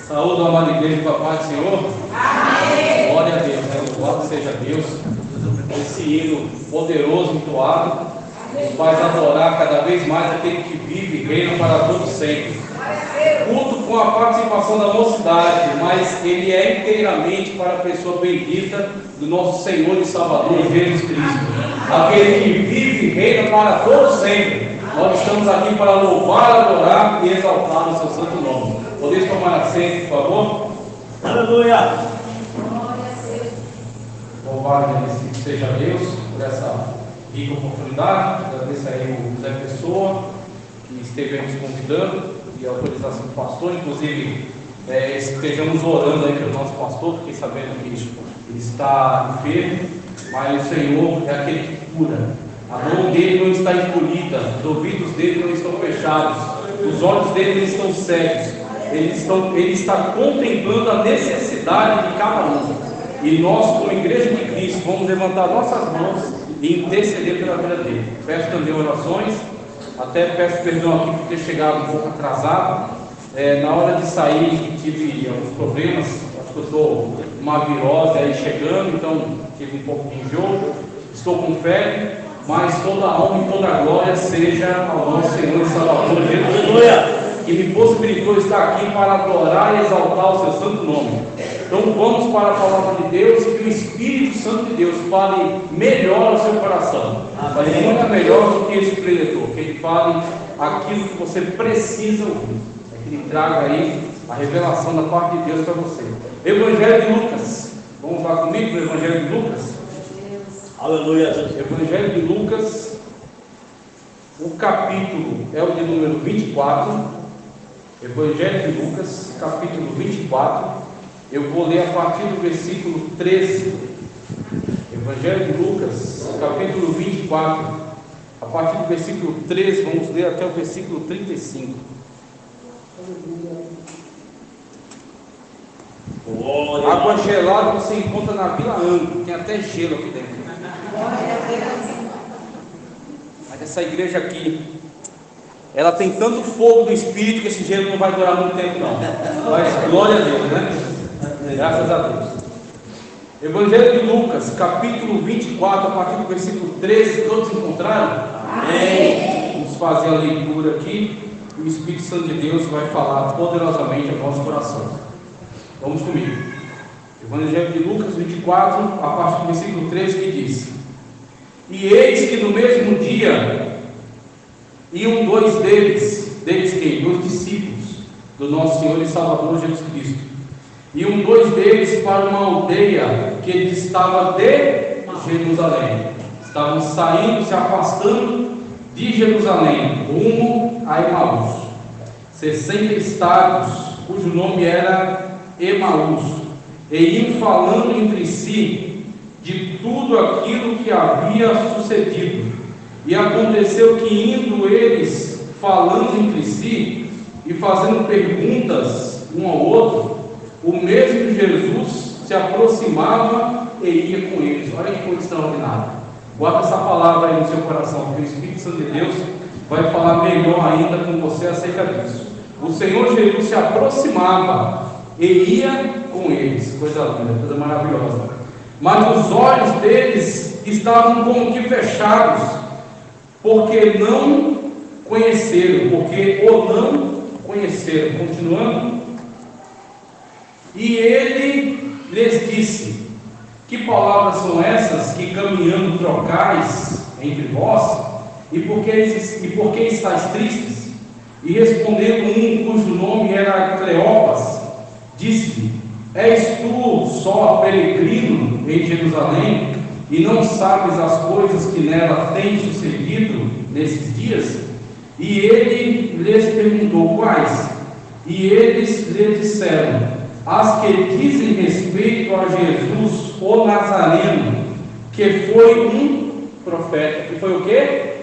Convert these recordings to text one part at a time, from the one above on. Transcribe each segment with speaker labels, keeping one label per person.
Speaker 1: Saúde, amada igreja, com a paz do Senhor. Amém. Glória a Deus, né? Louvado seja Deus. Esse hino poderoso, entoado, nos faz adorar cada vez mais aquele que vive e reina para todos sempre. Culto com a participação da mocidade, mas ele é inteiramente para a pessoa bendita do nosso Senhor e Salvador Jesus Cristo. Aquele que vive e reina para todos sempre. Nós estamos aqui para louvar, adorar e exaltar o seu santo nome. Podemos tomar assento, por favor?
Speaker 2: Aleluia!
Speaker 1: Louvado seja Deus por essa rica oportunidade. Agradeço aí o José Pessoa, que esteve nos convidando, e a autorização do pastor. Inclusive, estejamos orando aí pelo nosso pastor, fiquei sabendo que ele está enfermo, mas o Senhor é aquele que cura. A mão dele não está encolhida, os ouvidos dele não estão fechados, os olhos dele não estão cegos. Ele está contemplando a necessidade de cada um. E nós, como igreja de Cristo, vamos levantar nossas mãos e interceder pela vida dele. Peço também orações, até peço perdão aqui por ter chegado um pouco atrasado. Na hora de sair tive alguns problemas, acho que eu estou uma virose aí chegando, então tive um pouco de enjoo, estou com febre, mas toda a honra e toda a glória seja ao nosso Senhor e Salvador Jesus, que me possibilitou estar aqui para adorar e exaltar o seu santo nome. Então vamos para a palavra de Deus e que o Espírito Santo de Deus fale melhor ao seu coração. Fale muito melhor do que esse pregador, que ele fale aquilo que você precisa ouvir. É que ele traga aí a revelação da parte de Deus para você. Evangelho de Lucas. Vamos lá comigo no Evangelho de Lucas?
Speaker 2: Aleluia!
Speaker 1: Evangelho de Lucas, o capítulo é o de número 24. Evangelho de Lucas, capítulo 24. Eu vou ler a partir do versículo 13. Evangelho de Lucas, capítulo 24. A partir do versículo 13, vamos ler até o versículo 35. Água gelada você encontra na Vila Ango, tem até gelo aqui dentro. Mas essa igreja aqui, ela tem tanto fogo do Espírito que esse gelo não vai durar muito tempo não. Mas glória a Deus, né? Graças a Deus. Evangelho de Lucas, capítulo 24, a partir do versículo 13. Todos encontraram? Amém. Vamos fazer a leitura aqui e o Espírito Santo de Deus vai falar poderosamente ao nosso coração. Vamos comigo. Evangelho de Lucas 24, a partir do versículo 13, que diz: E eis que no mesmo dia iam dois deles quem? Dois discípulos do nosso Senhor e Salvador Jesus Cristo. Iam dois deles para uma aldeia que distava de Jerusalém. Estavam saindo, se afastando de Jerusalém, rumo a Emaús. 60 estados, cujo nome era Emaús, e iam falando entre si de tudo aquilo que havia sucedido. E aconteceu que, indo eles falando entre si e fazendo perguntas um ao outro, o mesmo Jesus se aproximava e ia com eles. Olha que coisa extraordinária. Guarda essa palavra aí no seu coração, porque o Espírito Santo de Deus vai falar melhor ainda com você acerca disso. O Senhor Jesus se aproximava e ia com eles. Coisa linda, coisa maravilhosa. Mas os olhos deles estavam como que fechados, porque não conheceram, porque o não conheceram. Continuando. E ele lhes disse: Que palavras são essas que caminhando trocais entre vós? E por que estáis tristes? E respondendo um cujo nome era Cleopas, disse-lhe: És tu só peregrino em Jerusalém, e não sabes as coisas que nela têm sucedido nesses dias? E ele lhes perguntou: Quais? E eles lhe disseram: As que dizem respeito a Jesus, o Nazareno, que foi um profeta. Que foi o quê?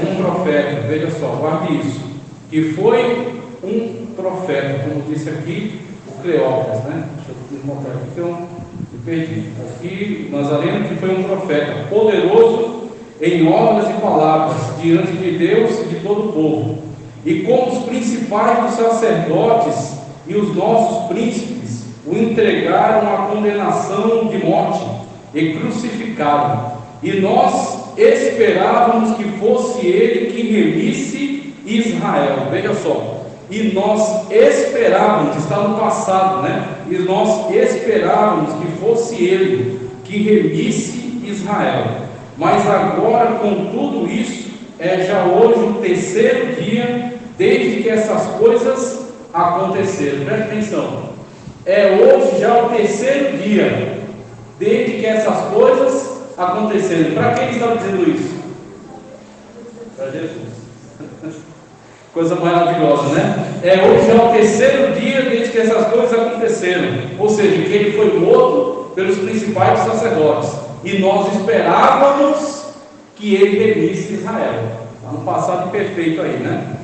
Speaker 1: Um profeta. Veja só, guarde isso. Que foi um profeta, como disse aqui o Cleópas, né? Deixa eu encontrar aqui que eu me perdi. Aqui, Nazareno, que foi um profeta, poderoso em obras e palavras, diante de Deus e de todo o povo. E como os principais dos sacerdotes e os nossos príncipes o entregaram à condenação de morte e crucificaram. E nós esperávamos que fosse ele que remisse Israel. Veja só, e nós esperávamos, está no passado, né? E nós esperávamos que fosse ele que remisse Israel. Mas agora, com tudo isso, é já hoje o terceiro dia desde que essas coisas aconteceram. Preste atenção, é hoje já o terceiro dia desde que essas coisas aconteceram. Para quem está dizendo isso? Para Jesus. Coisa maravilhosa, né? É hoje já o terceiro dia desde que essas coisas aconteceram. Ou seja, que ele foi morto pelos principais sacerdotes. E nós esperávamos que ele remisse Israel. Está no passado perfeito aí, né?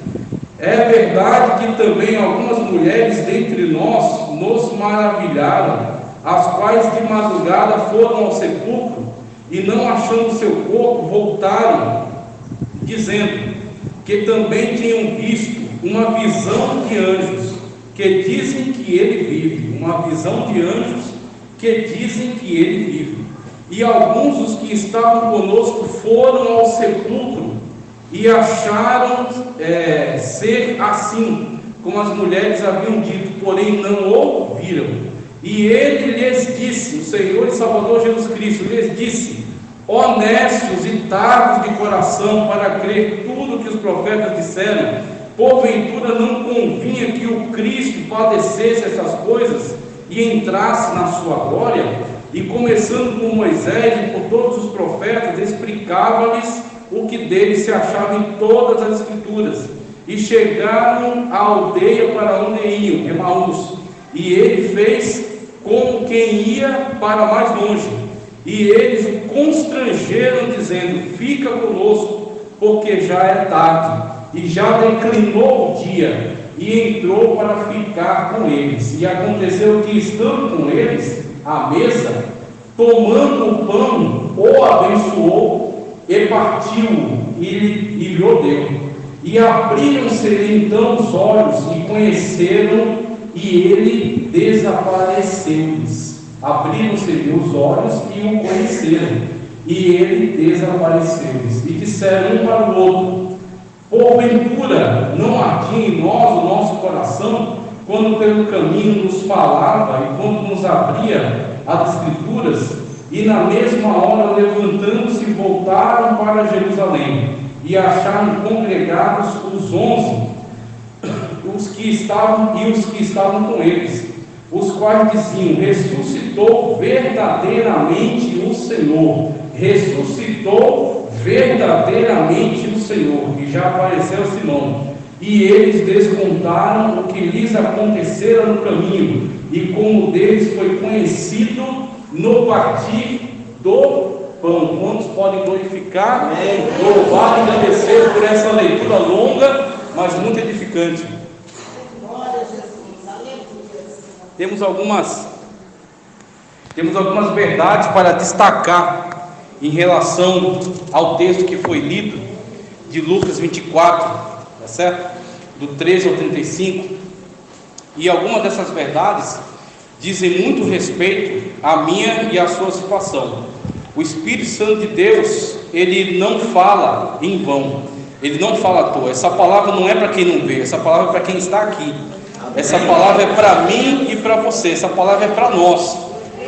Speaker 1: É verdade que também algumas mulheres dentre nós nos maravilharam, as quais de madrugada foram ao sepulcro e não achando seu corpo, voltaram, dizendo que também tinham visto uma visão de anjos, que dizem que ele vive. Uma visão de anjos que dizem que ele vive. E alguns dos que estavam conosco foram ao sepulcro e acharam ser assim, como as mulheres haviam dito, porém não ouviram. E ele lhes disse, o Senhor e Salvador Jesus Cristo lhes disse: honestos e tardos de coração para crer tudo que os profetas disseram, porventura não convinha que o Cristo padecesse essas coisas e entrasse na sua glória? E começando por Moisés e por todos os profetas, explicava-lhes o que dele se achava em todas as escrituras. E chegaram à aldeia para onde iam, Emaús, e ele fez como quem ia para mais longe. E eles o constrangeram, dizendo: fica conosco, porque já é tarde, e já declinou o dia. E entrou para ficar com eles. E aconteceu que, estando com eles à mesa, tomando o pão, o abençoou e partiu-o e lhe deu. E abriram-se então os olhos e conheceram, e ele desapareceu-lhes. Abriram-se os olhos e o conheceram, e ele desapareceu-lhes. E disseram um para o outro: porventura não ardia em nós o nosso coração, quando pelo caminho nos falava e quando nos abria as Escrituras? E na mesma hora, levantando-se, voltaram para Jerusalém, e acharam congregados os 11, os que estavam com eles, os quais diziam: ressuscitou verdadeiramente o Senhor, ressuscitou verdadeiramente o Senhor, e já apareceu a Simão. E eles descontaram o que lhes acontecera no caminho, e como deles foi conhecido no partir do pão. Quantos podem glorificar, louvar e agradecer por essa leitura longa, mas muito edificante? Temos algumas verdades para destacar em relação ao texto que foi lido de Lucas 24, tá certo? Do 13 ao 35. E algumas dessas verdades dizem muito respeito à minha e à sua situação. O Espírito Santo de Deus, ele não fala em vão, ele não fala à toa. Essa palavra não é para quem não vê, essa palavra é para quem está aqui. Essa palavra é para mim e para você, essa palavra é para nós.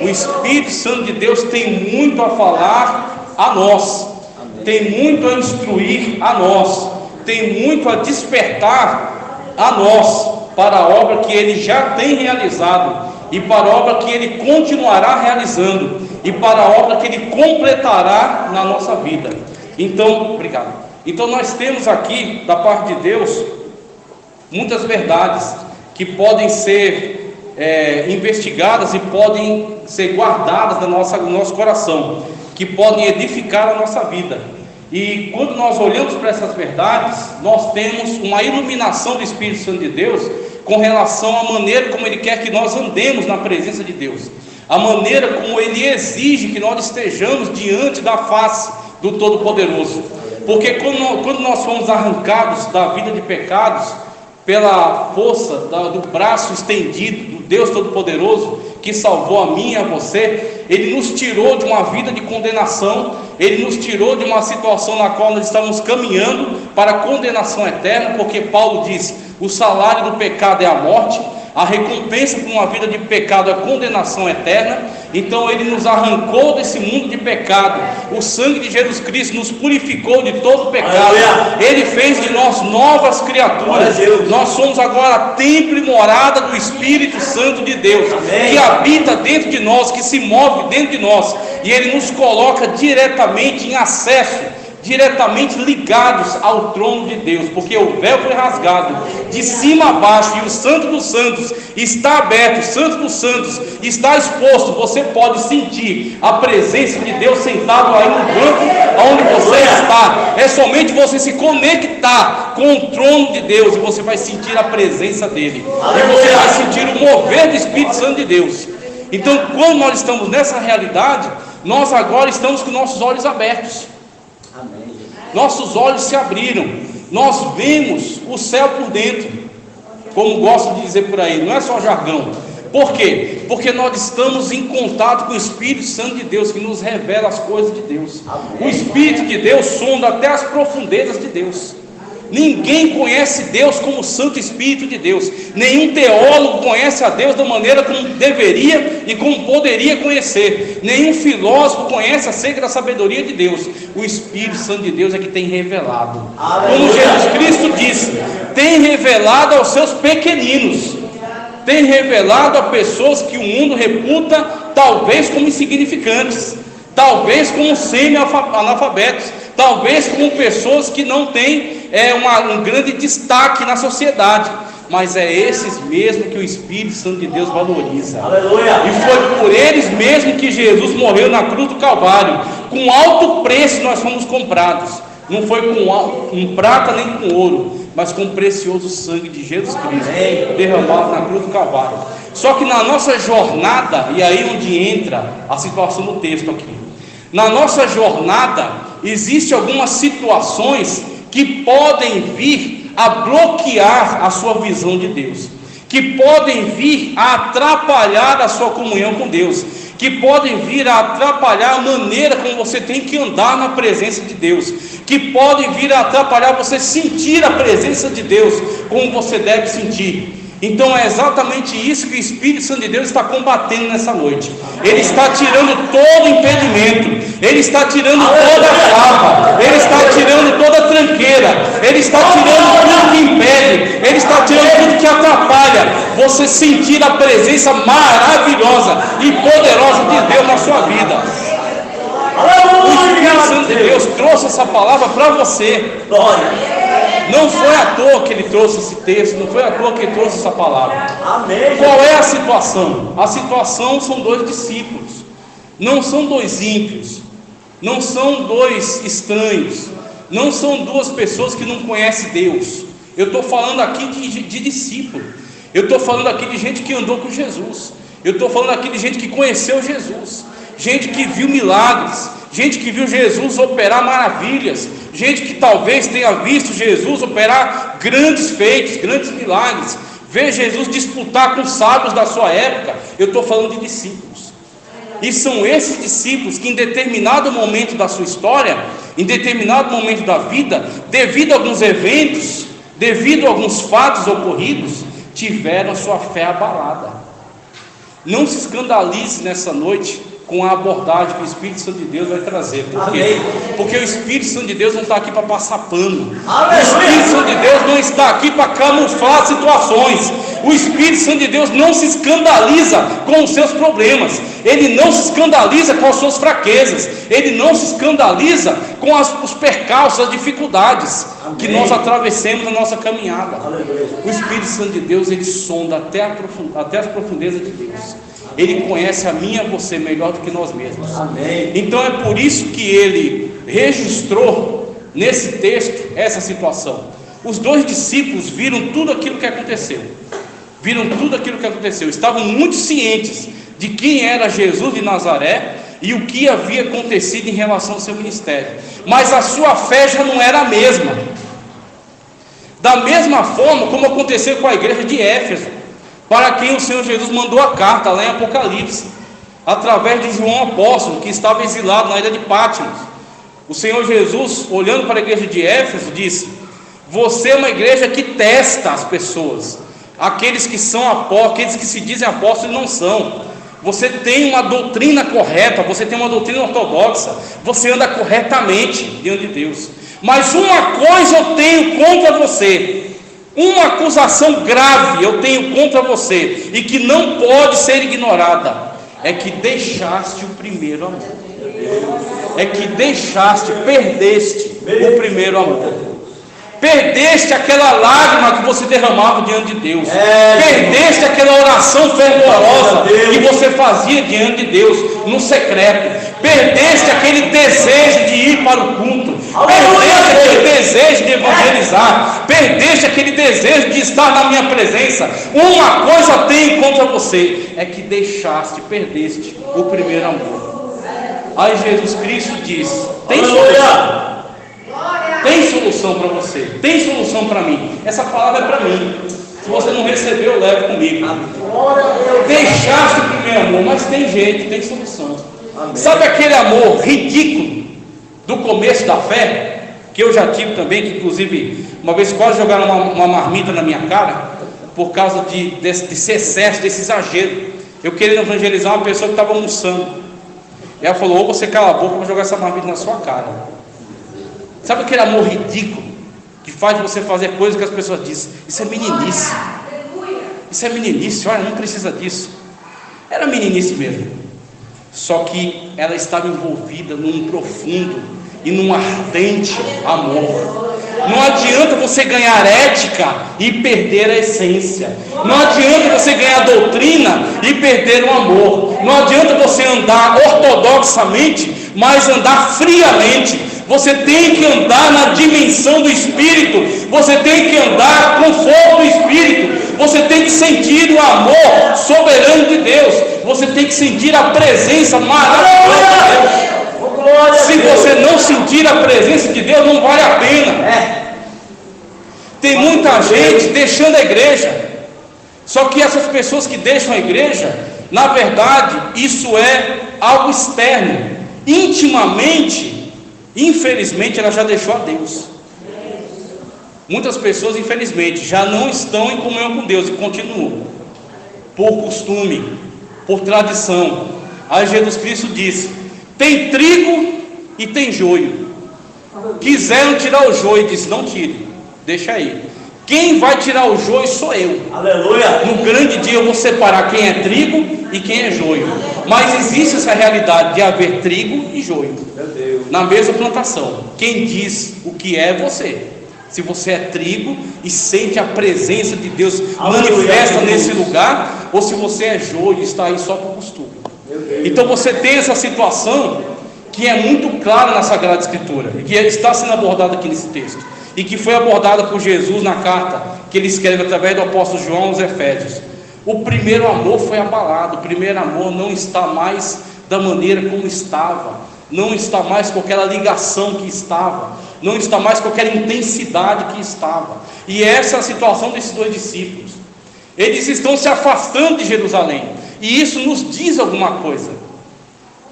Speaker 1: O Espírito Santo de Deus tem muito a falar a nós, tem muito a instruir a nós, tem muito a despertar a nós para a obra que ele já tem realizado, e para a obra que ele continuará realizando, e para a obra que ele completará na nossa vida. Então, obrigado. Então nós temos aqui, da parte de Deus, muitas verdades que podem ser investigadas e podem ser guardadas no nosso coração, que podem edificar a nossa vida. E quando nós olhamos para essas verdades, nós temos uma iluminação do Espírito Santo de Deus com relação à maneira como Ele quer que nós andemos na presença de Deus, a maneira como Ele exige que nós estejamos diante da face do Todo-Poderoso. Porque quando nós fomos arrancados da vida de pecados, pela força do braço estendido do Deus Todo-Poderoso, que salvou a mim e a você, Ele nos tirou de uma vida de condenação, Ele nos tirou de uma situação na qual nós estávamos caminhando para a condenação eterna, porque Paulo diz: o salário do pecado é a morte, a recompensa por uma vida de pecado é a condenação eterna. Então Ele nos arrancou desse mundo de pecado, o sangue de Jesus Cristo nos purificou de todo pecado. Aleluia. Ele fez de nós novas criaturas. Nós somos agora templo e morada do Espírito Santo de Deus. Amém. Que habita dentro de nós, que se move dentro de nós, e Ele nos coloca diretamente em acesso, diretamente ligados ao trono de Deus, porque o véu foi rasgado de cima a baixo, e o Santo dos Santos está aberto, o Santo dos Santos está exposto. Você pode sentir a presença de Deus sentado aí no banco onde você está. É somente você se conectar com o trono de Deus, e você vai sentir a presença dele, e você vai sentir o mover do Espírito Santo de Deus. Então, quando nós estamos nessa realidade, nós agora estamos com nossos olhos abertos. Nossos olhos se abriram, nós vemos o céu por dentro, como gostam de dizer por aí, não é só jargão. Por quê? Porque nós estamos em contato com o Espírito Santo de Deus, que nos revela as coisas de Deus. O Espírito de Deus sonda até as profundezas de Deus. Ninguém conhece Deus como o Santo Espírito de Deus. Nenhum teólogo conhece a Deus da maneira como deveria e como poderia conhecer. Nenhum filósofo conhece acerca da sabedoria de Deus. O Espírito Santo de Deus é que tem revelado. Como Jesus Cristo disse: tem revelado aos seus pequeninos, tem revelado a pessoas que o mundo reputa talvez como insignificantes, talvez como semi-analfabetos, talvez como pessoas que não têm um grande destaque na sociedade, mas é esses mesmo que o Espírito Santo de Deus valoriza. Aleluia. E foi por eles mesmo que Jesus morreu na cruz do Calvário. Com alto preço nós fomos comprados, não foi com prata nem com ouro, mas com o precioso sangue de Jesus Cristo, derramado na cruz do Calvário. Só que na nossa jornada, e aí onde entra a situação do texto aqui, na nossa jornada existem algumas situações que podem vir a bloquear a sua visão de Deus, que podem vir a atrapalhar a sua comunhão com Deus, que podem vir a atrapalhar a maneira como você tem que andar na presença de Deus, que podem vir a atrapalhar você sentir a presença de Deus como você deve sentir. Então é exatamente isso que o Espírito Santo de Deus está combatendo nessa noite. Ele está tirando todo impedimento, Ele está tirando toda a trava, Ele está tirando toda a tranqueira, Ele está tirando tudo que impede, Ele está tirando tudo que atrapalha você sentir a presença maravilhosa e poderosa de Deus na sua vida. O Espírito Santo de Deus trouxe essa palavra para você. Não foi à toa que ele trouxe esse texto, não foi à toa que ele trouxe essa palavra. Amém. Qual é a situação? A situação são dois discípulos, não são dois ímpios, não são dois estranhos, não são duas pessoas que não conhecem Deus. Eu estou falando aqui de discípulo, eu estou falando aqui de gente que andou com Jesus, eu estou falando aqui de gente que conheceu Jesus, gente que viu milagres, gente que viu Jesus operar maravilhas, gente que talvez tenha visto Jesus operar grandes feitos, grandes milagres, ver Jesus disputar com os sábios da sua época. Eu estou falando de discípulos, e são esses discípulos que em determinado momento da sua história, em determinado momento da vida, devido a alguns eventos, devido a alguns fatos ocorridos, tiveram a sua fé abalada. Não se escandalize nessa noite com a abordagem que o Espírito Santo de Deus vai trazer. Por quê? Porque o Espírito Santo de Deus não está aqui para passar pano. O Espírito Santo de Deus não está aqui para camuflar situações. O Espírito Santo de Deus não se escandaliza com os seus problemas, ele não se escandaliza com as suas fraquezas, ele não se escandaliza com os percalços, as dificuldades que nós atravessemos na nossa caminhada. O Espírito Santo de Deus, ele sonda até as profundezas de Deus. Ele conhece a mim e a você melhor do que nós mesmos. Amém. Então é por isso que ele registrou nesse texto essa situação. Os dois discípulos viram tudo aquilo que aconteceu. Estavam muito cientes de quem era Jesus de Nazaré e o que havia acontecido em relação ao seu ministério. Mas a sua fé já não era a mesma. Da mesma forma como aconteceu com a igreja de Éfeso, para quem o Senhor Jesus mandou a carta lá em Apocalipse, através de João apóstolo, que estava exilado na ilha de Patmos. O Senhor Jesus, olhando para a igreja de Éfeso, disse: você é uma igreja que testa as pessoas, aqueles que são apóstolos, aqueles que se dizem apóstolos e não são. Você tem uma doutrina correta, você tem uma doutrina ortodoxa, você anda corretamente diante de Deus. Mas uma coisa eu tenho contra você, uma acusação grave eu tenho contra você, e que não pode ser ignorada: é que deixaste o primeiro amor. É que deixaste, perdeste o primeiro amor. Perdeste aquela lágrima que você derramava diante de Deus. Perdeste aquela oração fervorosa que você fazia diante de Deus no secreto. Perdeste aquele desejo de ir para o culto. Perdeste aquele desejo de evangelizar. Perdeste aquele desejo de estar na minha presença. Uma coisa tenho contra você: é que deixaste, perdeste o primeiro amor. Aí Jesus Cristo diz: tem solução. Tem solução para você, tem solução para mim. Essa palavra é para mim. Se você não recebeu, leve comigo. Deixaste o primeiro amor, mas tem jeito, tem solução. Sabe aquele amor ridículo do começo da fé, que eu já tive também, que inclusive uma vez quase jogaram uma marmita na minha cara, por causa desse excesso, desse exagero. Eu querendo evangelizar uma pessoa que estava almoçando, e ela falou: ou você cala a boca, eu vou jogar essa marmita na sua cara. Sabe aquele amor ridículo que faz você fazer coisas que as pessoas dizem: isso é meninice, isso é meninice, olha, não precisa disso. Era meninice mesmo, só que ela estava envolvida num profundo e num ardente amor. Não adianta você ganhar ética e perder a essência. Não adianta você ganhar doutrina e perder o amor. Não adianta você andar ortodoxamente, mas andar friamente. Você tem que andar na dimensão do Espírito. Você tem que andar com fogo do Espírito. Você tem que sentir o amor soberano de Deus. Você tem que sentir a presença maravilhosa de Deus. Se você não sentir a presença de Deus, não vale a pena. Tem muita gente deixando a igreja. Só que essas pessoas que deixam a igreja, na verdade, isso é algo externo. Intimamente, infelizmente, ela já deixou a Deus. Muitas pessoas, infelizmente, já não estão em comunhão com Deus e continuam por costume, por tradição. Aí Jesus Cristo disse: tem trigo e tem joio. Quiseram tirar o joio, disse: não tire, deixa aí. Quem vai tirar o joio sou eu. Aleluia. No grande dia eu vou separar quem é trigo e quem é joio. Mas existe essa realidade de haver trigo e joio na mesma plantação. Quem diz o que é você. Se você é trigo e sente a presença de Deus manifesta nesse lugar, ou se você é joio e está aí só por costume. Então você tem essa situação que é muito clara na Sagrada Escritura, e que está sendo abordada aqui nesse texto, e que foi abordada por Jesus na carta que ele escreve através do apóstolo João aos Efésios. O primeiro amor foi abalado. O primeiro amor não está mais da maneira como estava, não está mais com aquela ligação que estava, não está mais com aquela intensidade que estava. E essa é a situação desses dois discípulos. Eles estão se afastando de Jerusalém, e isso nos diz alguma coisa,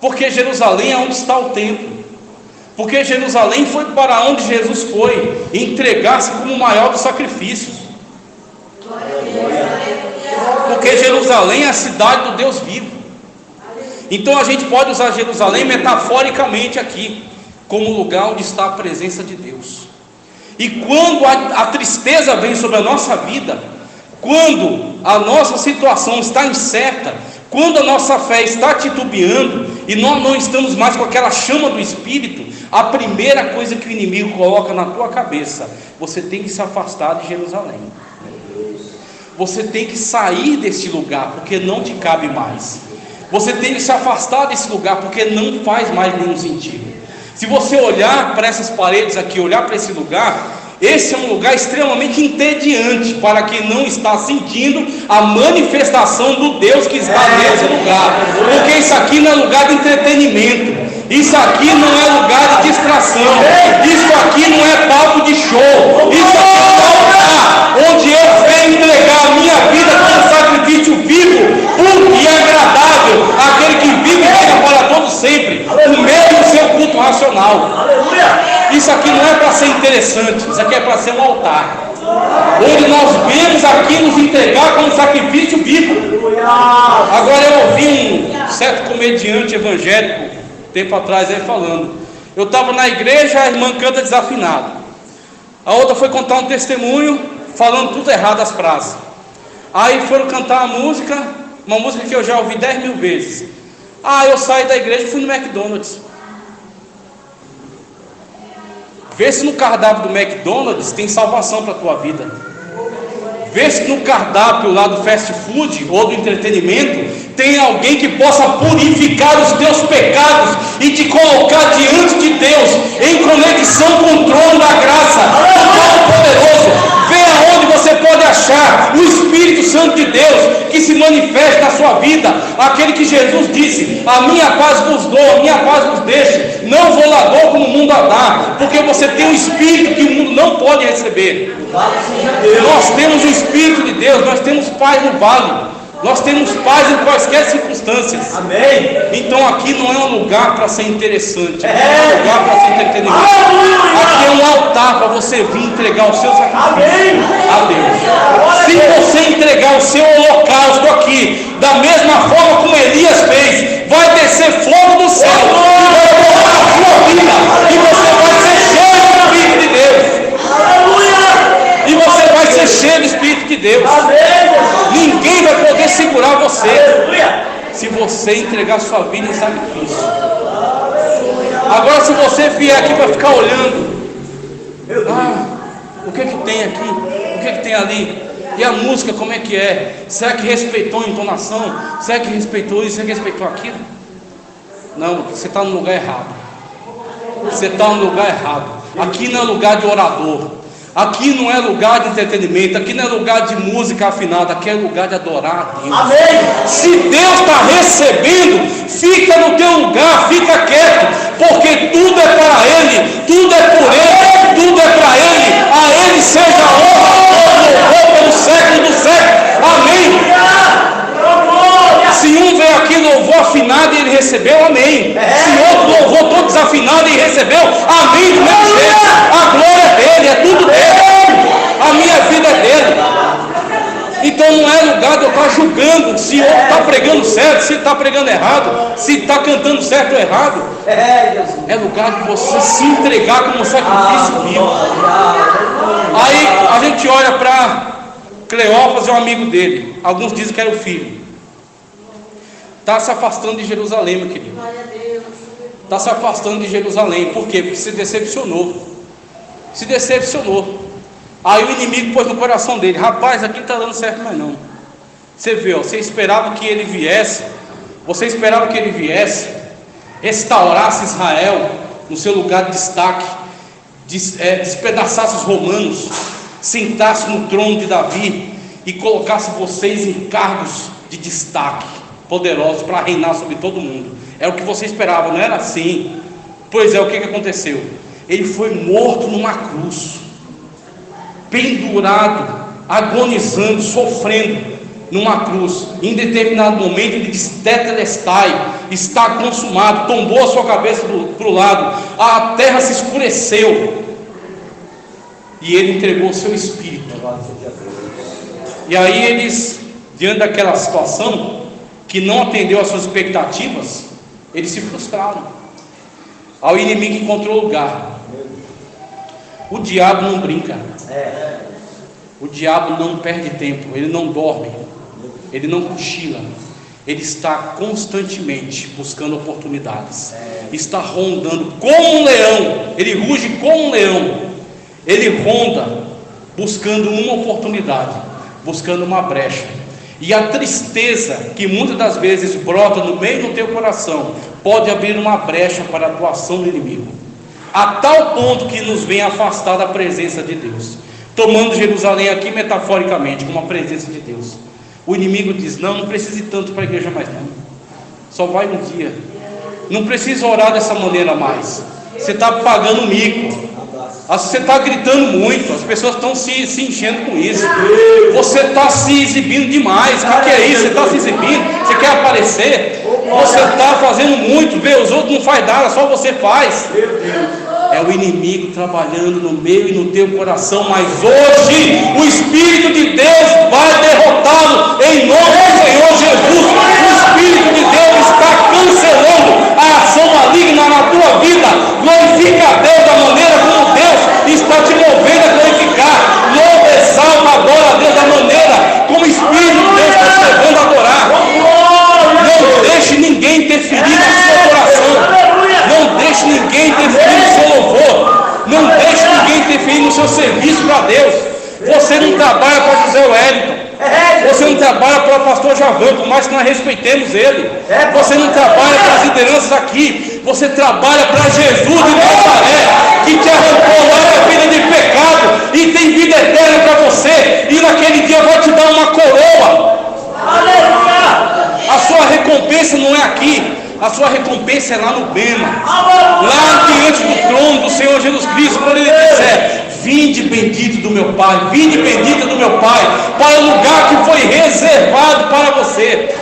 Speaker 1: porque Jerusalém é onde está o templo, porque Jerusalém foi para onde Jesus foi entregar-se como o maior dos sacrifícios, porque Jerusalém é a cidade do Deus vivo. Então a gente pode usar Jerusalém metaforicamente aqui, como lugar onde está a presença de Deus. E quando a tristeza vem sobre a nossa vida, quando a nossa situação está incerta, quando a nossa fé está titubeando e nós não estamos mais com aquela chama do Espírito, a primeira coisa que o inimigo coloca na tua cabeça: você tem que se afastar de Jerusalém, você tem que sair desse lugar, porque não te cabe mais, você tem que se afastar desse lugar, porque não faz mais nenhum sentido. Se você olhar para essas paredes aqui, olhar para esse lugar, esse é um lugar extremamente entediante para quem não está sentindo a manifestação do Deus que está nesse lugar, porque isso aqui não é lugar de entretenimento, isso aqui não é lugar de distração, isso aqui não é palco de show, isso aqui é palco nós viemos aqui nos entregar como sacrifício vivo. Agora eu ouvi um certo comediante evangélico, tempo atrás, aí falando. Eu estava na igreja, a irmã canta desafinado. A outra foi contar um testemunho, falando tudo errado as frases. Aí foram cantar uma música que eu já ouvi 10 mil vezes. Eu saí da igreja e fui no McDonald's. Vê se no cardápio do McDonald's tem salvação para a tua vida. Vê se no cardápio lá do fast food ou do entretenimento tem alguém que possa purificar os teus pecados e te colocar diante de Deus em conexão com o trono da graça, o Todo-Poderoso. Vê aonde você pode achar o Espírito Santo de Deus que se manifesta na sua vida, aquele que Jesus disse: a minha paz vos dou, a minha paz vos deixo, não vou lá dou como o mundo a dar, porque você tem um Espírito que o mundo não pode receber. Nós temos o Espírito de Deus, nós temos paz no vale, nós temos paz em quaisquer circunstâncias. Amém. Então aqui não é um lugar para ser interessante, não é um lugar para ser entretenimento. Aqui é um altar para você vir entregar o seu sacrifício a Deus. Se você entregar o seu holocausto aqui, da mesma forma como Elias fez, vai descer fogo do céu e vai tocar a sua vida, e você vai ser cheio do Espírito de Deus. E você vai ser cheio do Espírito de Deus. Ninguém vai poder segurar você se você entregar sua vida em sacrifício. Agora, se você vier aqui para ficar olhando, o que tem aqui? O que tem ali? E a música, como é que é? Será que respeitou a entonação? Será que respeitou isso? Será que respeitou aquilo? Não, você está no lugar errado. Você está no lugar errado. Aqui não é lugar de orador. Aqui não é lugar de entretenimento, aqui não é lugar de música afinada, aqui é lugar de adorar a Deus. Amém. Se Deus está recebendo, fica no teu lugar, fica quieto, porque tudo é para Ele, tudo é por Ele, tudo é para Ele. A Ele seja a honra, pelo século do século. Amém. Se um veio aqui louvou afinado e ele recebeu, amém. Se outro louvou todo desafinado e recebeu, amém do mesmo jeito. A glória é dele, é tudo dele. A minha vida é dele. Então não é lugar de eu estar julgando se outro está pregando certo, se está pregando errado, se está cantando certo ou errado. É lugar de você se entregar como sacrifício vivo. Aí a gente olha para Cleófas, é um amigo dele. Alguns dizem que era o filho. Está se afastando de Jerusalém, meu querido. Está se afastando de Jerusalém. Por quê? Porque se decepcionou. Se decepcionou. Aí o inimigo pôs no coração dele: rapaz, aqui não está dando certo mais não. Você vê, você esperava que ele viesse. Você esperava que ele viesse, restaurasse Israel no seu lugar de destaque, despedaçasse os romanos, sentasse no trono de Davi e colocasse vocês em cargos de destaque, poderosos para reinar sobre todo mundo. É o que você esperava, não era assim? Pois é, o que aconteceu? Ele foi morto numa cruz, pendurado, agonizando, sofrendo numa cruz. Em determinado momento ele disse: tetelestai, está consumado. Tombou a sua cabeça para o lado, a terra se escureceu e ele entregou o seu espírito. E aí eles, diante daquela situação que não atendeu às suas expectativas, eles se frustraram. Ao inimigo encontrou lugar. O diabo não brinca. O diabo não perde tempo. Ele não dorme. Ele não cochila. Ele está constantemente buscando oportunidades. Está rondando como um leão. Ele ruge como um leão. Ele ronda buscando uma oportunidade, buscando uma brecha. E a tristeza que muitas das vezes brota no meio do teu coração pode abrir uma brecha para a atuação do inimigo, a tal ponto que nos vem afastar da presença de Deus. Tomando Jerusalém aqui metaforicamente como a presença de Deus, o inimigo diz: não precisa ir tanto para a igreja mais não, só vai um dia, não precisa orar dessa maneira mais, você está pagando mico, você está gritando muito, as pessoas estão se enchendo com isso, você está se exibindo demais. O que é isso? Você está se exibindo, você quer aparecer, você está fazendo muito, vê, os outros não fazem nada, só você faz. É o inimigo trabalhando no meu e no teu coração, mas hoje o Espírito de Deus vai derrotá-lo em nome do Senhor Jesus. O Espírito de Deus está cancelando a ação maligna na tua vida. Glorifica a Deus da maneira como Deus está te movendo a glorificar. Louva, exalta, adora a Deus da maneira como o Espírito de Deus está te levando a adorar. Não deixe ninguém interferir na sua oração. Não deixe ninguém interferir no seu louvor. Não deixe ninguém interferir no seu serviço para Deus. Você não trabalha para José Wellington. Você não trabalha para o pastor Javan, por mais que nós respeitemos ele. Você não trabalha para as lideranças aqui. Você trabalha para Jesus de Nazaré, que te arrancou lá da vida de pecado e tem vida eterna para você. E naquele dia vai te dar uma coroa. A sua recompensa não é aqui. A sua recompensa é lá no Bema, lá diante do trono do Senhor Jesus Cristo, quando Ele disser: vinde bendito do meu Pai, vinde bendita do meu Pai, para o lugar que foi reservado para você.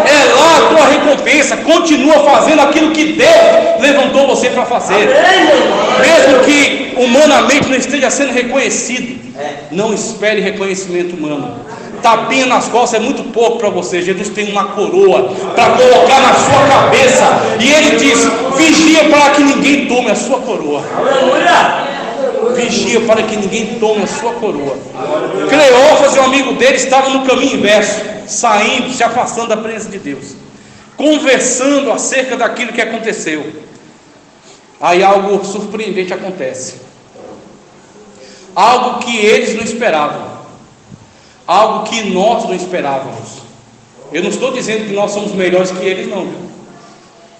Speaker 1: É lá a tua recompensa. Continua fazendo aquilo que Deus levantou você para fazer, mesmo que humanamente não esteja sendo reconhecido. Não espere reconhecimento humano. Tapinha nas costas é muito pouco para você. Jesus tem uma coroa para colocar na sua cabeça, e Ele diz: vigia para que ninguém tome a sua coroa. Vigia para que ninguém tome a sua coroa. Cleófas e um amigo dele estavam no caminho inverso, saindo, se afastando da presença de Deus, conversando acerca daquilo que aconteceu. Aí algo surpreendente acontece, algo que eles não esperavam, algo que nós não esperávamos. Eu não estou dizendo que nós somos melhores que eles, não.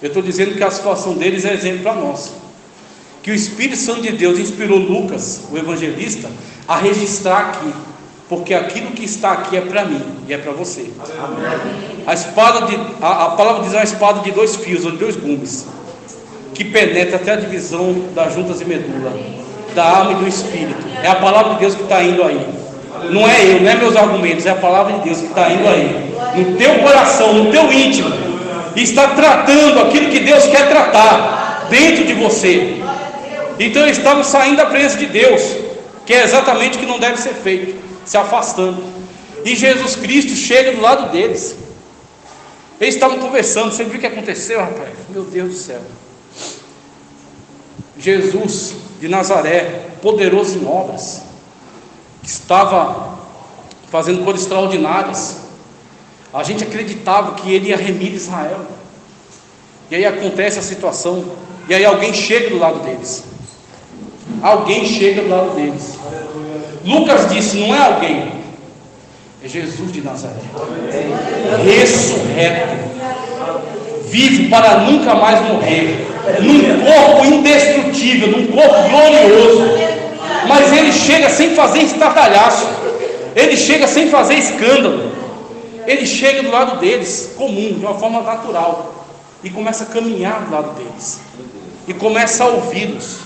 Speaker 1: Eu estou dizendo que a situação deles é exemplo para nós. Que o Espírito Santo de Deus inspirou Lucas, o evangelista, a registrar aqui, porque aquilo que está aqui é para mim e é para você. A palavra diz: uma espada de 2 fios ou de 2 gumes, que penetra até a divisão das juntas e medula, da alma e do espírito. É a palavra de Deus que está indo aí. Não é eu, não é meus argumentos, é a palavra de Deus que está indo aí, no teu coração, no teu íntimo, e está tratando aquilo que Deus quer tratar dentro de você. Então eles estavam saindo da presença de Deus, que é exatamente o que não deve ser feito, se afastando. E Jesus Cristo chega do lado deles. Eles estavam conversando. Você viu o que aconteceu, rapaz? Meu Deus do céu. Jesus de Nazaré, poderoso em obras, que estava fazendo coisas extraordinárias. A gente acreditava que ele ia remir Israel. E aí acontece a situação, e aí alguém chega do lado deles. Alguém chega do lado deles. Lucas disse: não é alguém, é Jesus de Nazaré, ressurreto, vivo para nunca mais morrer, num corpo indestrutível, num corpo glorioso. Mas ele chega sem fazer estardalhaço, ele chega sem fazer escândalo, ele chega do lado deles, comum, de uma forma natural, e começa a caminhar do lado deles, e começa a ouvi-los,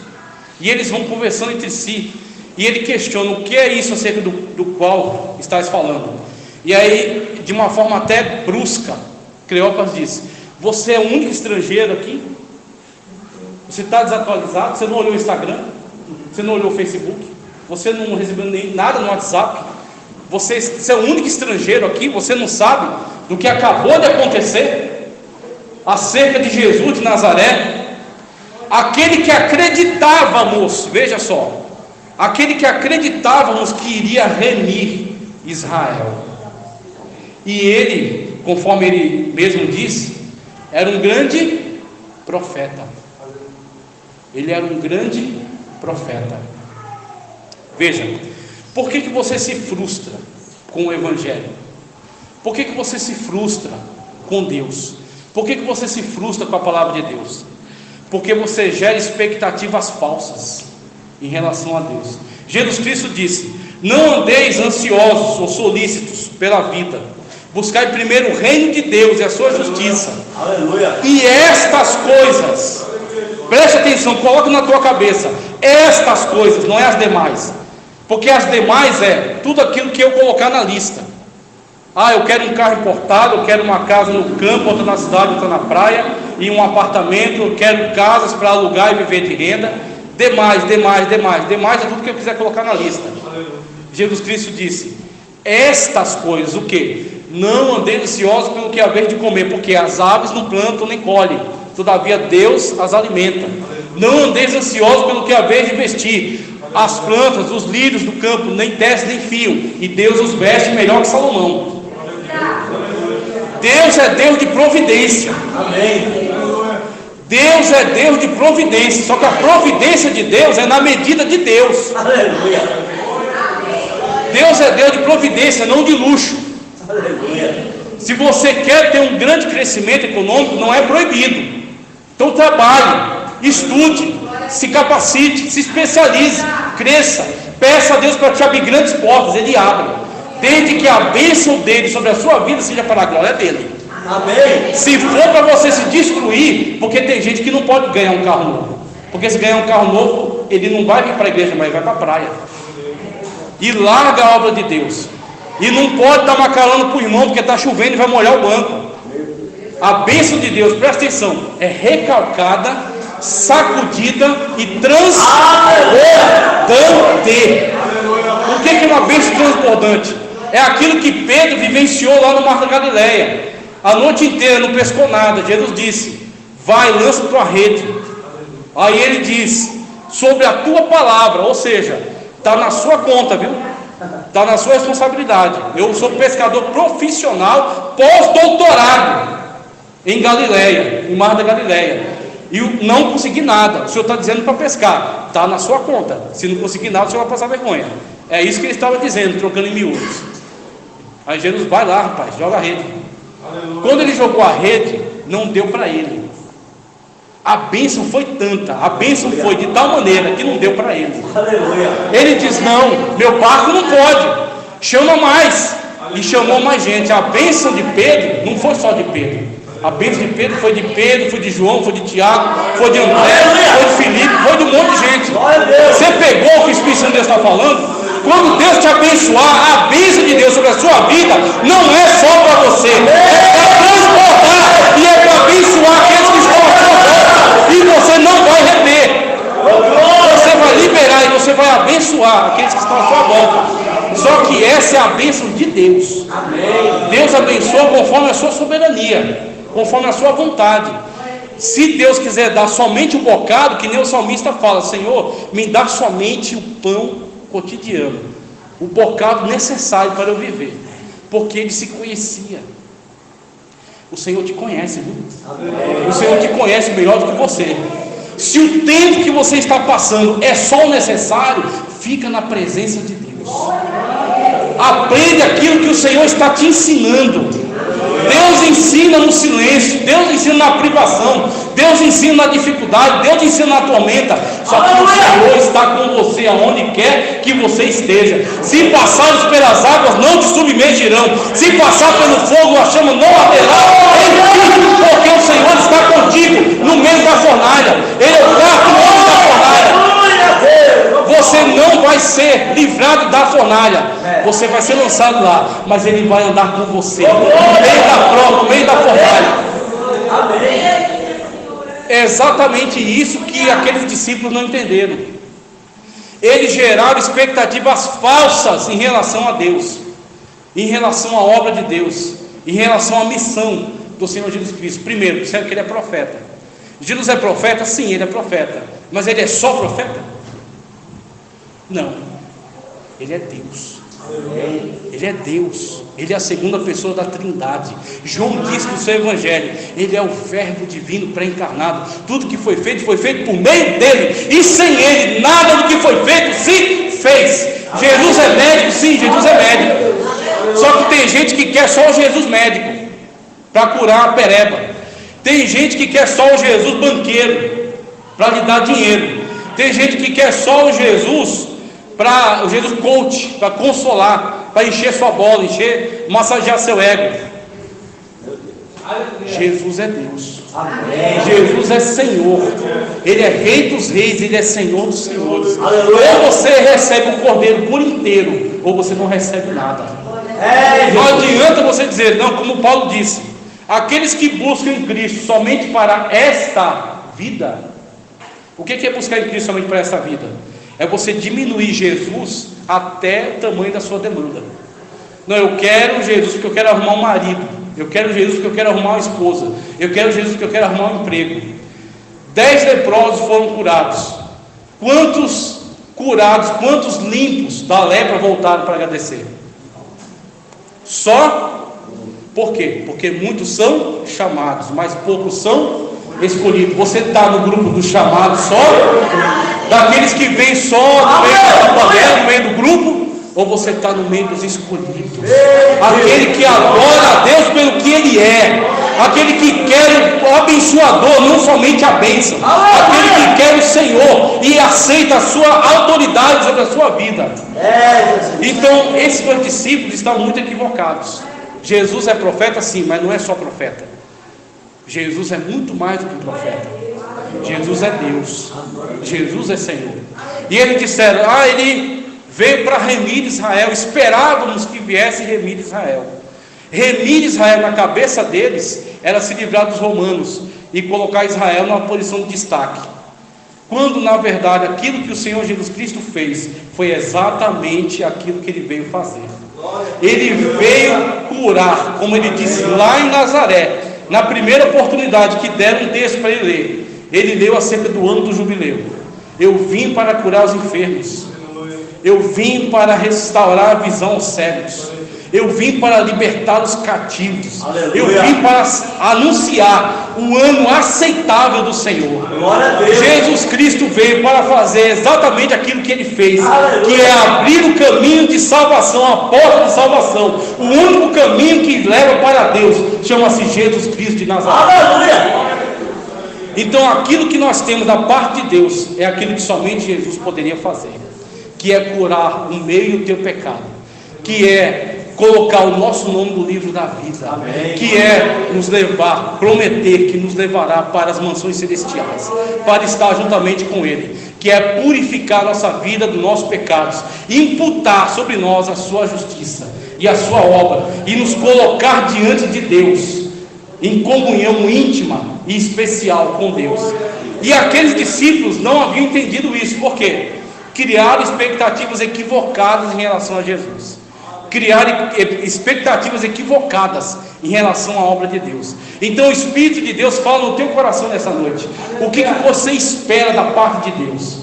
Speaker 1: e eles vão conversando entre si, e ele questiona: o que é isso acerca do qual estás falando? E aí, de uma forma até brusca, Cleópas diz: você é o único estrangeiro aqui? Você está desatualizado? Você não olhou o Instagram? Você não olhou o Facebook? Você não recebeu nem nada no WhatsApp? Você é o único estrangeiro aqui? Você não sabe do que acabou de acontecer acerca de Jesus de Nazaré? Aquele que acreditávamos, veja só, aquele que acreditávamos que iria remir Israel. E ele, conforme ele mesmo disse, era um grande profeta. Ele era um grande profeta. Veja, por que você se frustra com o Evangelho? Por que você se frustra com Deus? Por que você se frustra com a palavra de Deus? Porque você gera expectativas falsas em relação a Deus. Jesus Cristo disse: não andeis ansiosos ou solícitos pela vida, buscai primeiro o reino de Deus e a sua justiça. Aleluia. E estas coisas, preste atenção, coloque na tua cabeça, estas coisas, não é as demais, porque as demais é tudo aquilo que eu colocar na lista. Eu quero um carro importado, eu quero uma casa no campo, outra na cidade, outra na praia, e um apartamento, eu quero casas para alugar e viver de renda. demais, demais, demais, demais é tudo que eu quiser colocar na lista. Jesus Cristo disse: estas coisas, o que? Não andeis ansiosos pelo que haver de comer, porque as aves não plantam nem colhem, todavia Deus as alimenta. Não andeis ansiosos pelo que haver de vestir, as plantas, os lírios do campo nem tecem nem fiam, e Deus os veste melhor que Salomão. Deus é Deus de providência.
Speaker 2: Amém.
Speaker 1: Deus é Deus de providência, só que a providência de Deus é na medida de Deus.
Speaker 2: Aleluia.
Speaker 1: Deus é Deus de providência, não de luxo.
Speaker 2: Aleluia.
Speaker 1: Se você quer ter um grande crescimento econômico, não é proibido. Então trabalhe, estude, se capacite, se especialize, cresça, peça a Deus para te abrir grandes portas, Ele abre, desde que a bênção dele sobre a sua vida seja para a glória dele.
Speaker 2: Amém.
Speaker 1: Se for para você se destruir, porque tem gente que não pode ganhar um carro novo, porque se ganhar um carro novo, ele não vai vir para a igreja, mas vai para a praia, e larga a obra de Deus, e não pode dar macarrão para o irmão, porque está chovendo e vai molhar o banco. A bênção de Deus, presta atenção, é recalcada, sacudida e transbordante. O que é uma bênção transbordante? É aquilo que Pedro vivenciou lá no Mar da Galileia. A noite inteira não pescou nada. Jesus disse: vai, lança tua rede. Aí ele diz: sobre a tua palavra, ou seja, está na sua conta, viu? Está na sua responsabilidade. Eu sou pescador profissional, pós-doutorado em Galileia, em Mar da Galileia, e não consegui nada. O Senhor está dizendo para pescar, está na sua conta. Se não conseguir nada, o Senhor vai passar vergonha. É isso que ele estava dizendo, trocando em miúdos. Aí Jesus: vai lá, rapaz, joga a rede. Quando ele jogou a rede, não deu para ele. A bênção foi tanta, a bênção foi de tal maneira que não deu para ele.
Speaker 2: Aleluia.
Speaker 1: Ele diz: não, meu barco não pode, chama mais. E chamou mais gente. A bênção de Pedro não foi só de Pedro. A bênção de Pedro, foi de João, foi de Tiago, foi de André, foi de Filipe, foi de um monte de gente. Você pegou o que o Espírito Santo de Deus está falando? Quando Deus te abençoar, a bênção de Deus sobre a sua vida não é só para você, é para transportar e é para abençoar aqueles que estão à sua volta, e você não vai reter. Você vai liberar e você vai abençoar aqueles que estão à sua volta. Só que essa é a bênção de Deus. Deus abençoa conforme a sua soberania, conforme a sua vontade. Se Deus quiser dar somente um bocado, que nem o salmista fala: Senhor, me dá somente o pão cotidiano, o bocado necessário para eu viver, porque ele se conhecia. O Senhor te conhece, viu? O Senhor te conhece melhor do que você. Se o tempo que você está passando é só o necessário, fica na presença de Deus, aprende aquilo que o Senhor está te ensinando. Deus ensina no silêncio, Deus ensina na privação, Deus ensina na dificuldade, Deus ensina na tormenta. Só que o Senhor está com você aonde quer que você esteja. Se passares pelas águas, não te submergirão. Se passar pelo fogo, a chama não arderá em ti, porque o Senhor está contigo no meio da fornalha. Ele é o quarto homem da fornalha. Você não vai ser livrado da fornalha, você vai ser lançado lá, mas Ele vai andar com você no meio da prova, no meio da fornalha. É exatamente isso que aqueles discípulos não entenderam. Eles geraram expectativas falsas em relação a Deus, em relação à obra de Deus, em relação à missão do Senhor Jesus Cristo. Primeiro, disseram que Ele é profeta. Jesus é profeta? Sim, Ele é profeta. Mas Ele é só profeta? Não, Ele é Deus. Ele é Deus. Ele é a segunda pessoa da Trindade. João diz no seu Evangelho: Ele é o Verbo divino pré-encarnado. Tudo que foi feito por meio dele, e sem Ele nada do que foi feito se fez. Jesus é médico? Sim, Jesus é médico. Só que tem gente que quer só o Jesus médico para curar a pereba. Tem gente que quer só o Jesus banqueiro para lhe dar dinheiro. Tem gente que quer só o Jesus coach, para consolar, para encher sua bola, massagear seu ego. Jesus é Deus. Jesus é Senhor. Ele é Rei dos Reis, Ele é Senhor dos Senhores. Ou você recebe o Cordeiro por inteiro, ou você não recebe nada. Não adianta você dizer, não, como Paulo disse: aqueles que buscam em Cristo somente para esta vida O que é buscar em Cristo somente para essa vida? É você diminuir Jesus até o tamanho da sua demanda. Não, eu quero Jesus porque eu quero arrumar um marido, eu quero Jesus porque eu quero arrumar uma esposa, eu quero Jesus porque eu quero arrumar um emprego. 10 leprosos foram curados. Quantos curados, quantos limpos da lepra voltaram para agradecer? Só? Por quê? Porque muitos são chamados, mas poucos são escolhidos. Você está no grupo dos chamados só? Daqueles que vêm só no meio da panela, no meio do grupo? Ou você está no meio dos escolhidos? Aquele que adora a Deus pelo que Ele é, aquele que quer o abençoador, não somente a bênção, aquele que quer o Senhor e aceita a sua autoridade sobre a sua vida. Então, esses dois discípulos estão muito equivocados. Jesus é profeta, sim, mas não é só profeta. Jesus é muito mais do que profeta. Jesus é Deus. Jesus é Senhor. E eles disseram: ele veio para remir Israel. Esperávamos que viesse remir Israel. Remir Israel na cabeça deles era se livrar dos romanos e colocar Israel numa posição de destaque, quando na verdade aquilo que o Senhor Jesus Cristo fez foi exatamente aquilo que Ele veio fazer. Ele veio curar, como Ele disse lá em Nazaré, na primeira oportunidade que deram um texto para Ele ler. Ele leu acerca do ano do jubileu. Eu vim para curar os enfermos, eu vim para restaurar a visão aos cegos, eu vim para libertar os cativos, eu vim para anunciar o ano aceitável do Senhor. Jesus Cristo veio para fazer exatamente aquilo que Ele fez, que é abrir o caminho de salvação, a porta de salvação. O único caminho que leva para Deus chama-se Jesus Cristo de Nazaré. Então aquilo que nós temos da parte de Deus é aquilo que somente Jesus poderia fazer, que é curar o meio do teu pecado, que é colocar o nosso nome no livro da vida. Amém. Que é nos levar, prometer que nos levará para as mansões celestiais, para estar juntamente com Ele, que é purificar nossa vida dos nossos pecados, imputar sobre nós a sua justiça e a sua obra, e nos colocar diante de Deus, em comunhão íntima e especial com Deus. E aqueles discípulos não haviam entendido isso. Por quê? Criaram expectativas equivocadas em relação a Jesus, criar expectativas equivocadas em relação à obra de Deus. Então o Espírito de Deus fala no teu coração nessa noite. O que você espera da parte de Deus?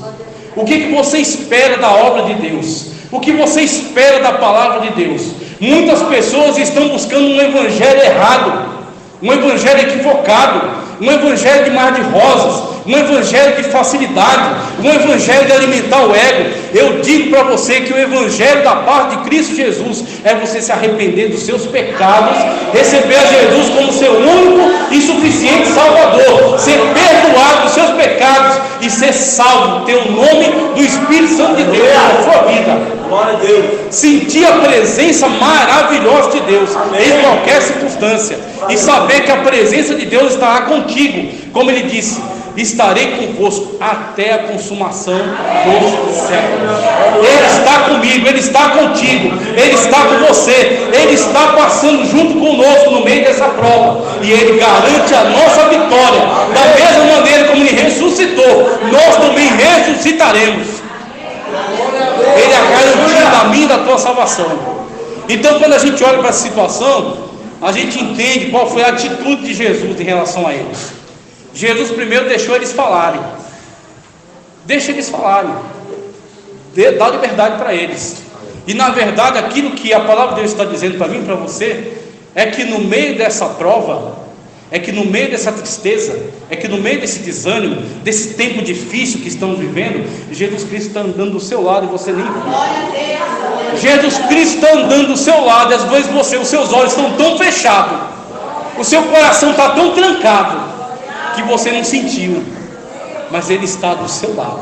Speaker 1: O que você espera da obra de Deus? O que você espera da palavra de Deus? Muitas pessoas estão buscando um evangelho errado, um evangelho equivocado, um evangelho de mar de rosas, um evangelho de facilidade, um evangelho de alimentar o ego. Eu digo para você que o evangelho da parte de Cristo Jesus é você se arrepender dos seus pecados, receber a Jesus como seu único e suficiente Salvador, ser perdoado dos seus pecados e ser salvo, ter o nome do Espírito Santo de Deus na sua vida. Glória a Deus. Sentir a presença maravilhosa de Deus. Amém. Em qualquer circunstância, e saber que a presença de Deus estará contigo, como Ele disse: estarei convosco até a consumação dos séculos. Ele está comigo, Ele está contigo, Ele está com você, Ele está passando junto conosco no meio dessa prova, e Ele garante a nossa vitória. Da mesma maneira como Ele ressuscitou, nós também ressuscitaremos. Ele é a garantia da minha e da tua salvação. Então, quando a gente olha para essa situação, a gente entende qual foi a atitude de Jesus em relação a eles. Jesus primeiro deixou eles falarem. Deixa eles falarem. Dá liberdade para eles. E na verdade aquilo que a palavra de Deus está dizendo para mim e para você é que no meio dessa prova, é que no meio dessa tristeza, é que no meio desse desânimo, desse tempo difícil que estamos vivendo, Jesus Cristo está andando do seu lado e você nem viu. Jesus Cristo está andando do seu lado e às vezes os seus olhos estão tão fechados, o seu coração está tão trancado que você não sentiu, mas Ele está do seu lado,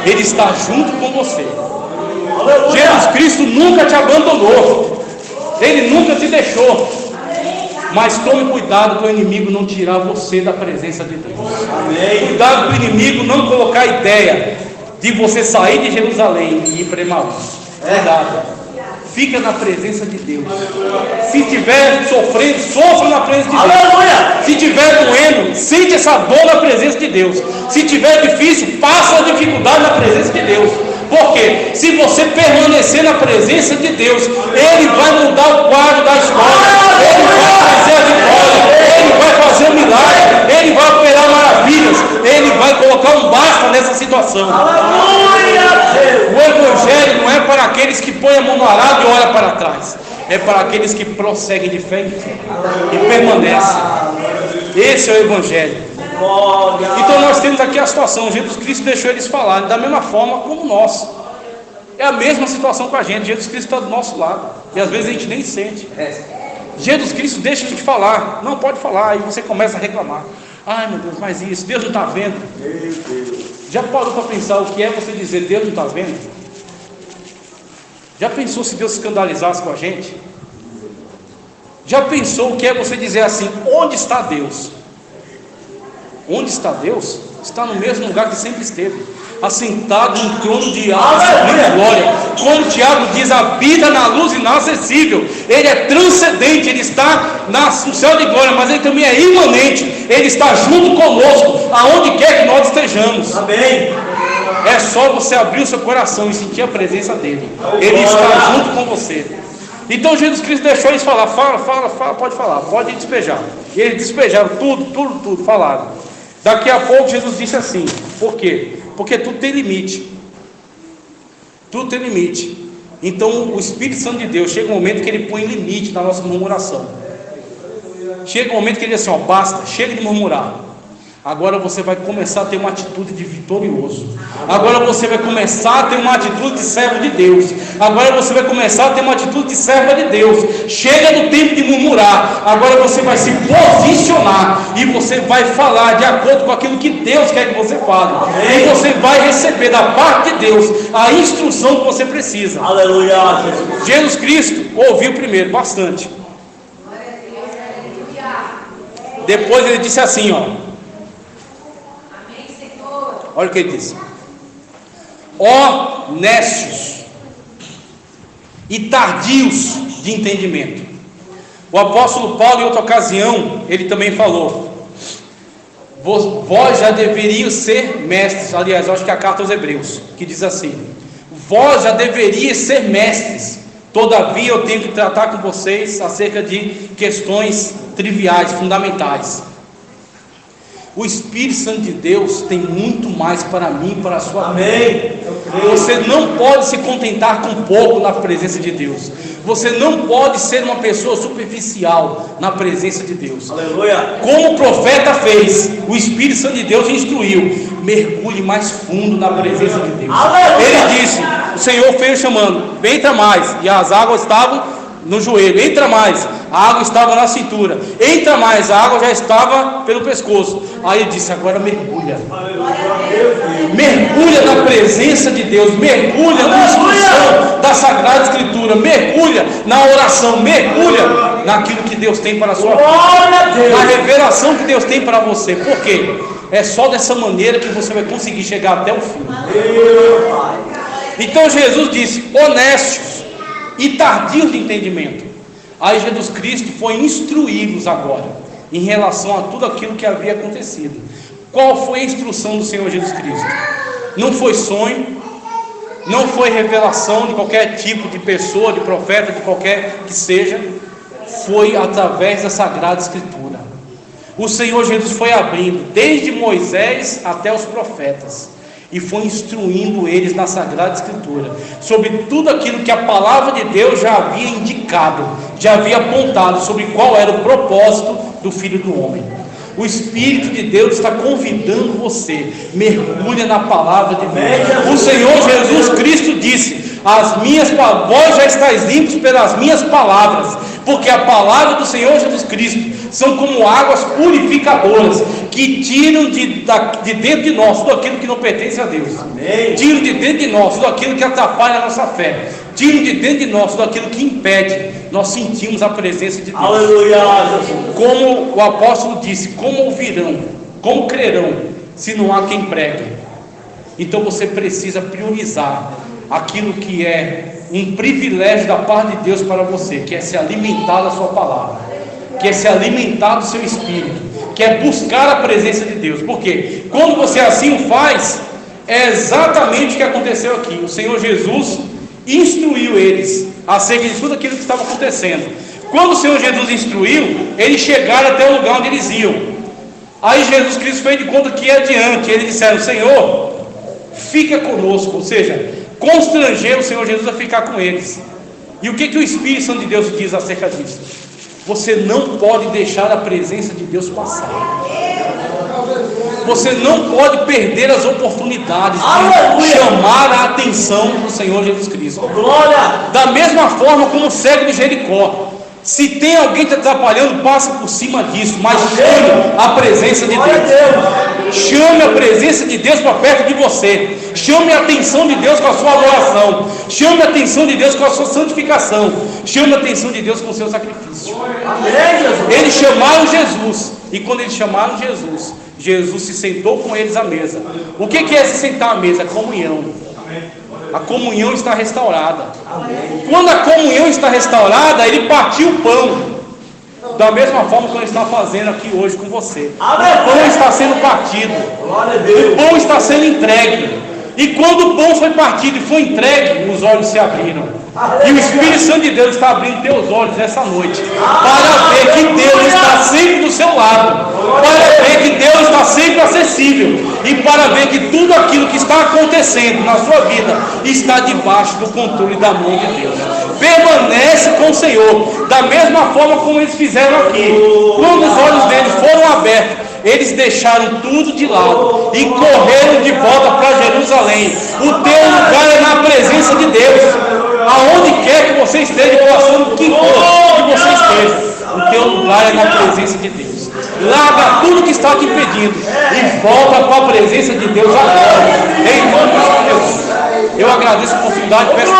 Speaker 1: Ele está junto com você. Jesus Cristo nunca te abandonou, Ele nunca te deixou. Mas tome cuidado para o inimigo não tirar você da presença de Deus. Amém. Cuidado para o inimigo não colocar a ideia de você sair de Jerusalém e ir para Emaús. Cuidado. fica na presença de Deus. Se estiver sofrendo, sofra na presença de Deus.
Speaker 2: Aleluia!
Speaker 1: Se estiver doendo, sente essa dor na presença de Deus. Se estiver difícil, passa a dificuldade na presença de Deus. Porque se você permanecer na presença de Deus, Ele vai mudar o quadro da história, Ele vai trazer a vitória, Ele vai fazer um milagre, Ele vai operar maravilhas, Ele vai colocar um basta nessa situação. O Evangelho não é para aqueles que põem a mão no arado e olham para trás, é para aqueles que prosseguem de fé em fé e permanecem. Esse é o Evangelho. Então nós temos aqui a situação, Jesus Cristo deixou eles falarem da mesma forma como nós. É a mesma situação com a gente. Jesus Cristo está do nosso lado e às vezes a gente nem sente. Jesus Cristo deixa a gente falar. Não pode falar, aí você começa a reclamar. Ai meu Deus, mas isso, Deus não está vendo. Já parou para pensar o que é você dizer Deus não está vendo? Já pensou se Deus se escandalizasse com a gente? Já pensou o que é você dizer assim, onde está Deus? Onde está Deus? Está no mesmo lugar que sempre esteve, assentado em trono de alta e glória. Como Tiago diz, habita na luz inacessível. Ele é transcendente, Ele está no céu de glória, mas Ele também é imanente. Ele está junto conosco, aonde quer que nós estejamos.
Speaker 2: Amém.
Speaker 1: É só você abrir o seu coração e sentir a presença dEle. Ele está junto com você. Então Jesus Cristo deixou eles falar. Fala, pode falar, pode despejar. E eles despejaram tudo, falaram. Daqui a pouco Jesus disse assim, por quê? Porque tudo tem limite. Tudo tem limite. Então o Espírito Santo de Deus, chega um momento que Ele põe limite na nossa murmuração. Chega um momento que Ele diz assim, basta, chega de murmurar. Agora você vai começar a ter uma atitude de vitorioso. Agora você vai começar a ter uma atitude de servo de Deus. Agora você vai começar a ter uma atitude de serva de Deus. Chega do tempo de murmurar. Agora você vai se posicionar e você vai falar de acordo com aquilo que Deus quer que você fale. E você vai receber da parte de Deus a instrução que você precisa.
Speaker 2: Aleluia.
Speaker 1: Jesus Cristo ouviu primeiro bastante. Depois Ele disse assim, olha o que Ele disse: ó nécios e tardios de entendimento. O apóstolo Paulo, em outra ocasião, ele também falou: vós já deveriam ser mestres. Aliás, eu acho que é a carta aos Hebreus, que diz assim: vós já deveriam ser mestres, todavia eu tenho que tratar com vocês acerca de questões triviais, fundamentais. O Espírito Santo de Deus tem muito mais para mim e para a sua vida. Você não pode se contentar com pouco na presença de Deus. Você não pode ser uma pessoa superficial na presença de Deus.
Speaker 2: Aleluia.
Speaker 1: Como o profeta fez, o Espírito Santo de Deus instruiu: mergulhe mais fundo na presença de Deus.
Speaker 2: Aleluia.
Speaker 1: Ele disse, o Senhor veio chamando: entra mais, e as águas estavam no joelho. Entra mais, a água estava na cintura. Entra mais, a água já estava pelo pescoço. Aí ele disse: agora mergulha. Mergulha na presença de Deus, mergulha na instrução da Sagrada Escritura, mergulha na oração, mergulha naquilo que Deus tem para a sua vida, na revelação que Deus tem para você. Por quê? É só dessa maneira que você vai conseguir chegar até o fim. Então Jesus disse: honestos e tardios de entendimento. Aí Jesus Cristo foi instruí-los agora em relação a tudo aquilo que havia acontecido. Qual foi a instrução do Senhor Jesus Cristo? Não foi sonho, não foi revelação de qualquer tipo de pessoa, de profeta, de qualquer que seja. Foi através da Sagrada Escritura. O Senhor Jesus foi abrindo desde Moisés até os profetas e foi instruindo eles na Sagrada Escritura sobre tudo aquilo que a palavra de Deus já havia indicado, já havia apontado sobre qual era o propósito do Filho do Homem. O Espírito de Deus está convidando você: mergulha na palavra de Deus. O Senhor Jesus Cristo disse: vós já estáis limpos pelas minhas palavras, porque a palavra do Senhor Jesus Cristo são como águas purificadoras, que tiram de dentro de nós tudo aquilo que não pertence a Deus. Amém. Tiram de dentro de nós tudo aquilo que atrapalha a nossa fé. Tiram de dentro de nós tudo aquilo que impede nós sentimos a presença de Deus. Aleluia. Como o apóstolo disse: como ouvirão, como crerão, se não há quem pregue? Então você precisa priorizar aquilo que é um privilégio da parte de Deus para você, que é se alimentar da sua palavra, que é se alimentar do seu espírito, que é buscar a presença de Deus. Porque quando você assim o faz, é exatamente o que aconteceu aqui. O Senhor Jesus instruiu eles acerca de tudo aquilo que estava acontecendo. Quando o Senhor Jesus instruiu, eles chegaram até o lugar onde eles iam. Aí Jesus Cristo fez de conta que ia adiante. Eles disseram: Senhor, fica conosco. Ou seja, constranger o Senhor Jesus a ficar com eles. E o que o Espírito Santo de Deus diz acerca disso? Você não pode deixar a presença de Deus passar. Você não pode perder as oportunidades de chamar a atenção do Senhor Jesus Cristo.
Speaker 2: Glória!
Speaker 1: Da mesma forma como o cego de Jericó. Se tem alguém que está atrapalhando, passe por cima disso, mas chame a presença de Deus. Chame a presença de Deus para perto de você. Chame a atenção de Deus com a sua adoração. Chame a atenção de Deus com a sua santificação. Chame a atenção de Deus com o seu sacrifício. Eles chamaram Jesus. E quando eles chamaram Jesus, Jesus se sentou com eles à mesa. O que é se sentar à mesa? Comunhão. A comunhão está restaurada. Quando a comunhão está restaurada, ele partiu o pão. Da mesma forma que ele está fazendo aqui hoje com você. O pão está sendo partido. O pão está sendo entregue. E quando o pão foi partido e foi entregue, os olhos se abriram. E o Espírito Santo de Deus está abrindo teus olhos nessa noite, para ver que Deus está sempre do seu lado, para ver que Deus está sempre acessível, e para ver que tudo aquilo que está acontecendo na sua vida está debaixo do controle da mão de Deus. Permanece com o Senhor, da mesma forma como eles fizeram aqui. Quando os olhos deles foram abertos, eles deixaram tudo de lado e correram de volta para Jerusalém. O teu lugar é na presença de Deus. Aonde quer que você esteja passando, que for que você esteja, o teu lugar é na presença de Deus. Larga tudo que está te impedindo e volta para a presença de Deus agora, em nome de Jesus. Eu agradeço a oportunidade, peço